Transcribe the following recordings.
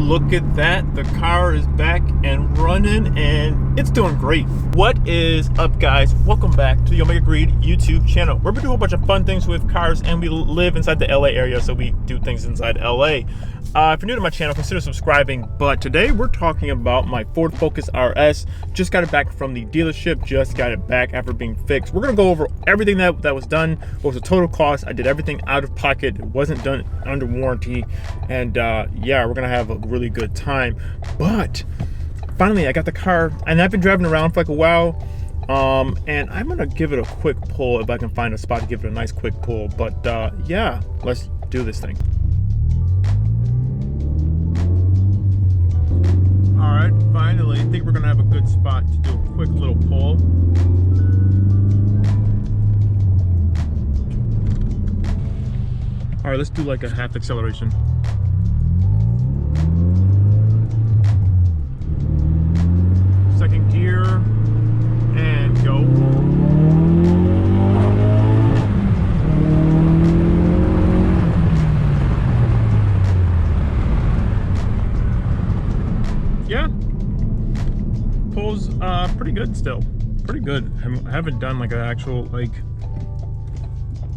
look at that. The car is back and running and it's doing great. What is up, guys? Welcome back to the Omega Greed YouTube channel, where we do a bunch of fun things with cars and we live inside the LA area, so we do things inside LA. If you're new to my channel, consider subscribing. But today we're talking about my Ford Focus RS. Just got it back from the dealership, just got it back after being fixed. We're gonna go over everything that was done, what was the total cost. I did everything out of pocket, it wasn't done under warranty, and yeah, we're gonna have a really good time. But finally I got the car and I've been driving around for like a while, and I'm gonna give it a quick pull if I can find a spot to give it a nice quick pull. But yeah, let's do this thing. All right, finally, I think we're gonna have a good spot to do a quick little pull. All right, let's do like a half acceleration. Second gear, and go. Yeah, pulls pretty good still, pretty good. I haven't done like an actual, like,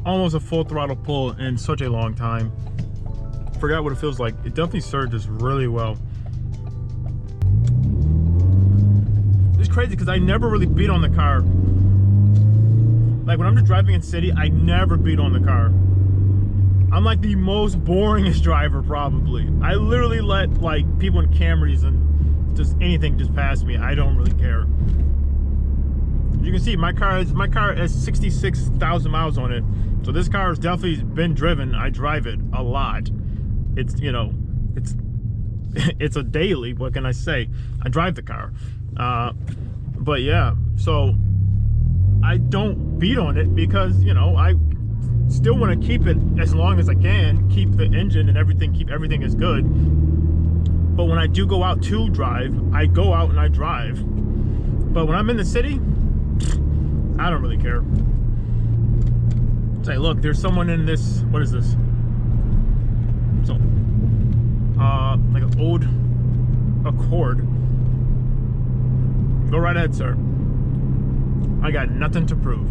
almost a full throttle pull in such a long time. Forgot what it feels like. It definitely surges really well. It's crazy because I never really beat on the car. Like when I'm just driving in city, I never beat on the car. I'm like the most boringest driver probably. I literally let like people in Camrys and just anything just pass me. I don't really care. You can see my car has 66,000 miles on it. So this car has definitely been driven. I drive it a lot. It's, you know, it's a daily, what can I say? I drive the car. But yeah, so I don't beat on it because, you know, I still want to keep it as long as I can, keep the engine and everything, keep everything as good. But when I do go out to drive, I go out and I drive. But when I'm in the city, I don't really care. Say, look, there's someone in this, what is this? So, like an old Accord. Go right ahead, sir. I got nothing to prove.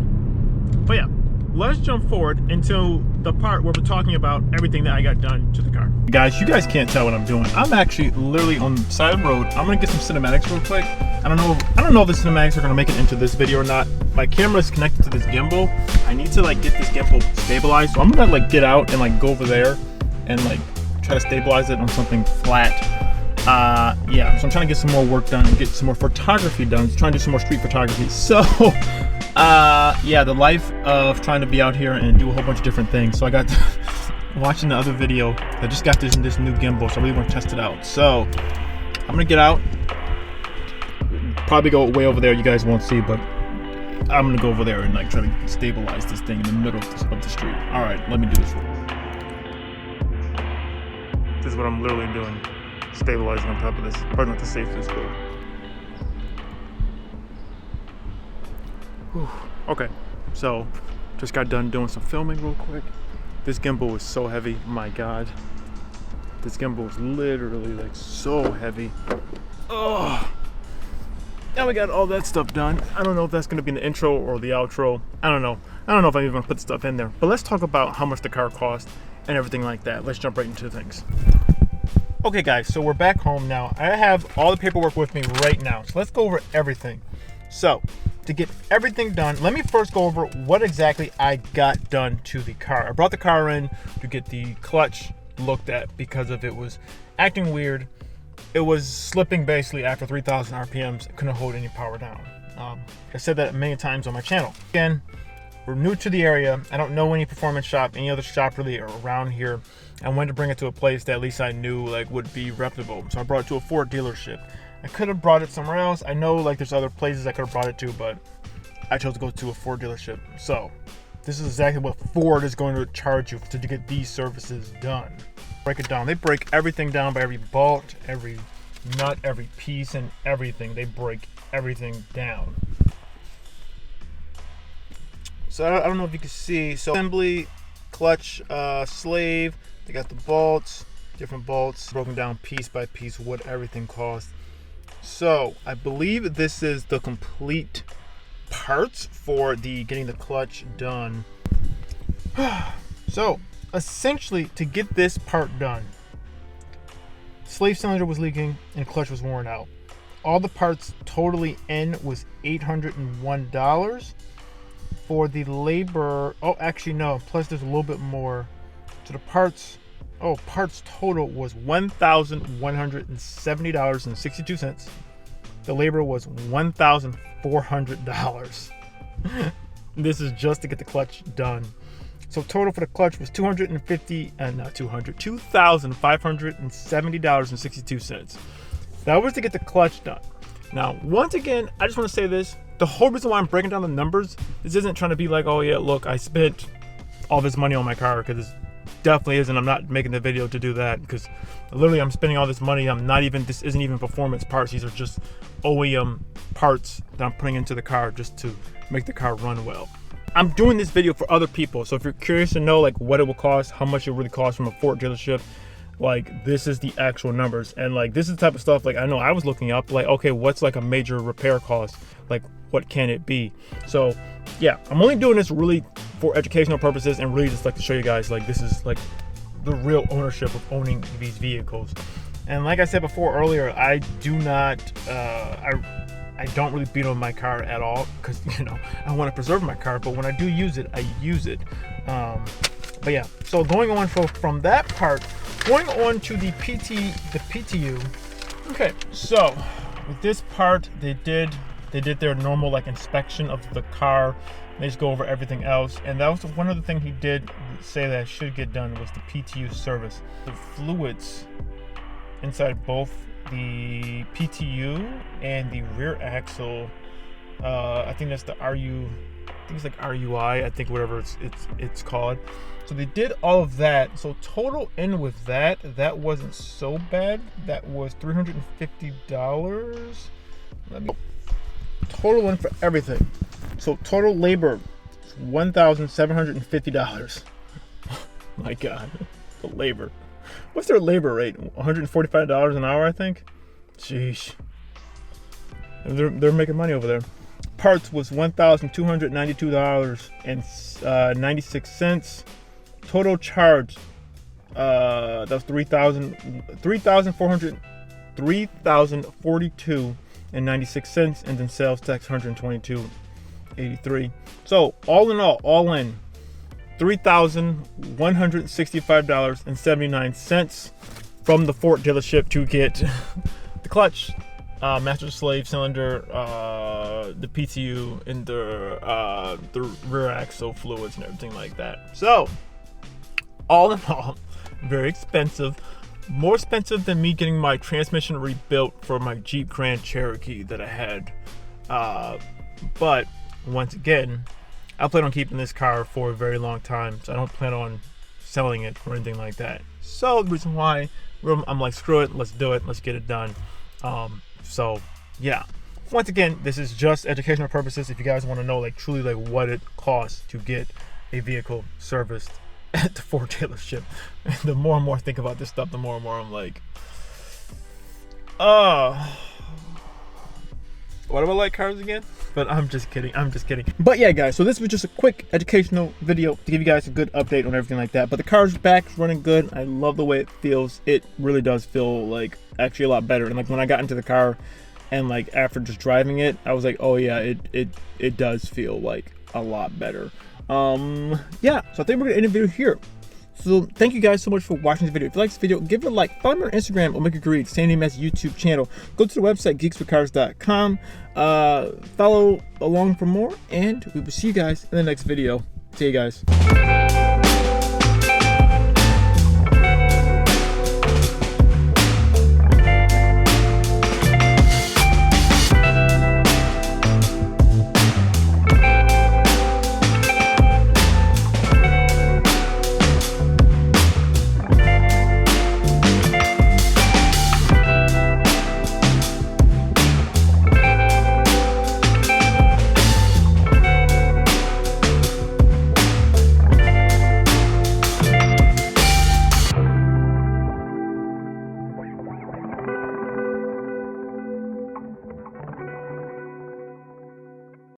But yeah, let's jump forward into the part where we're talking about everything that I got done to the car. Guys, you guys can't tell what I'm doing. I'm actually literally on the side of the road. I'm gonna get some cinematics real quick. I don't know if the cinematics are gonna make it into this video or not. My camera is connected to this gimbal. I need to like get this gimbal stabilized. So I'm gonna like get out and like go over there and like try to stabilize it on something flat. Yeah, so I'm trying to get some more work done and get some more photography done. I'm trying to do some more street photography. So yeah, the life of trying to be out here and do a whole bunch of different things. So I got watching the other video. I just got this new gimbal, so I really want to test it out. So I'm gonna get out, probably go way over there. You guys won't see, but I'm gonna go over there and like try to stabilize this thing in the middle of the street. All right, let me do this. This is what I'm literally doing, stabilizing on top of this. Probably not the safest, but whew. Okay, so just got done doing some filming real quick. This gimbal was so heavy, my God. This gimbal was literally like so heavy. Oh, now we got all that stuff done. I don't know if that's gonna be in the intro or the outro. I don't know if I'm even gonna put stuff in there. But let's talk about how much the car cost and everything like that. Let's jump right into things. Okay guys, so we're back home now. I have all the paperwork with me right now. So let's go over everything. So to get everything done, let me first go over what exactly I got done to the car. I brought the car in to get the clutch looked at because of it was acting weird. It was slipping basically after 3,000 RPMs. It couldn't hold any power down. I said that a million times on my channel. Again, we're new to the area. I don't know any performance shop, any other shop really around here. I wanted to bring it to a place that at least I knew like would be reputable. So I brought it to a Ford dealership. I could have brought it somewhere else. I know like there's other places I could have brought it to, but I chose to go to a Ford dealership. So this is exactly what Ford is going to charge you to get these services done. Break it down. They break everything down by every bolt, every nut, every piece, and everything. They break everything down. So I don't know if you can see. So assembly, clutch, slave. They got the bolts. different bolts, broken down piece by piece what everything cost. So I believe this is the complete parts for the getting the clutch done. So essentially, to get this part done, slave cylinder was leaking and clutch was worn out. All the parts totally in was $801. For the labor, oh actually no, plus there's a little bit more. So the parts total was $1,170.62. The labor was $1,400. This is just to get the clutch done. So total for the clutch was $2,570.62. That was to get the clutch done. Now, once again, I just want to say this. The whole reason why I'm breaking down the numbers, this isn't trying to be like, oh yeah, look, I spent all this money on my car, because it definitely isn't. I'm not making the video to do that, because literally I'm spending all this money. This isn't even performance parts. These are just OEM parts that I'm putting into the car just to make the car run well. I'm doing this video for other people, so if you're curious to know like what it will cost, how much it really costs from a Ford dealership, like this is the actual numbers. And like this is the type of stuff like I know I was looking up, like okay, what's like a major repair cost, like what can it be? So yeah, I'm only doing this really for educational purposes and really just like to show you guys like this is like the real ownership of owning these vehicles. And like I said before earlier, I do not I don't really beat on my car at all, because you know I want to preserve my car, but when I do use it, I use it. But yeah, so going on from that part, going on to the PTU. Okay, so with this part, they did their normal like inspection of the car. They just go over everything else, and that was one of the things he did say that should get done was the PTU service. The fluids inside both the PTU and the rear axle, I think that's the RU, I think it's like RUI, I think whatever it's called. So they did all of that. So total in with that wasn't so bad. That was $350. Let me total in for everything. So total labor $1,750. My God, the labor. What's their labor rate? $145 an hour, I think. Sheesh. They're making money over there. Parts was $1,292.96. Total charge, that was $3,042.96, and then sales tax $122.83. So all in $3,165.79 from the Ford dealership to get the clutch, master slave cylinder, the PTU, and the rear axle fluids and everything like that. So all in all, very expensive. More expensive than me getting my transmission rebuilt for my Jeep Grand Cherokee that I had. But once again, I plan on keeping this car for a very long time, so I don't plan on selling it or anything like that. So the reason why I'm like, screw it, let's do it, let's get it done. So yeah, once again, this is just educational purposes. If you guys want to know like truly like what it costs to get a vehicle serviced at the Ford dealership. And the more and more I think about this stuff, the more and more I'm like, what do I like cars again? But I'm just kidding. But yeah, guys, so this was just a quick educational video to give you guys a good update on everything like that. But the car's back, running good. I love the way it feels. It really does feel like actually a lot better. And like when I got into the car and like after just driving it, I was like, oh yeah, it does feel like a lot better. Yeah, so I think we're gonna end the video here. So thank you guys so much for watching this video. If you like this video, give it a like. Follow me on Instagram, Omega Greed, same name as YouTube channel. Go to the website, geeksforcars.com. Follow along for more, and we will see you guys in the next video. See you guys.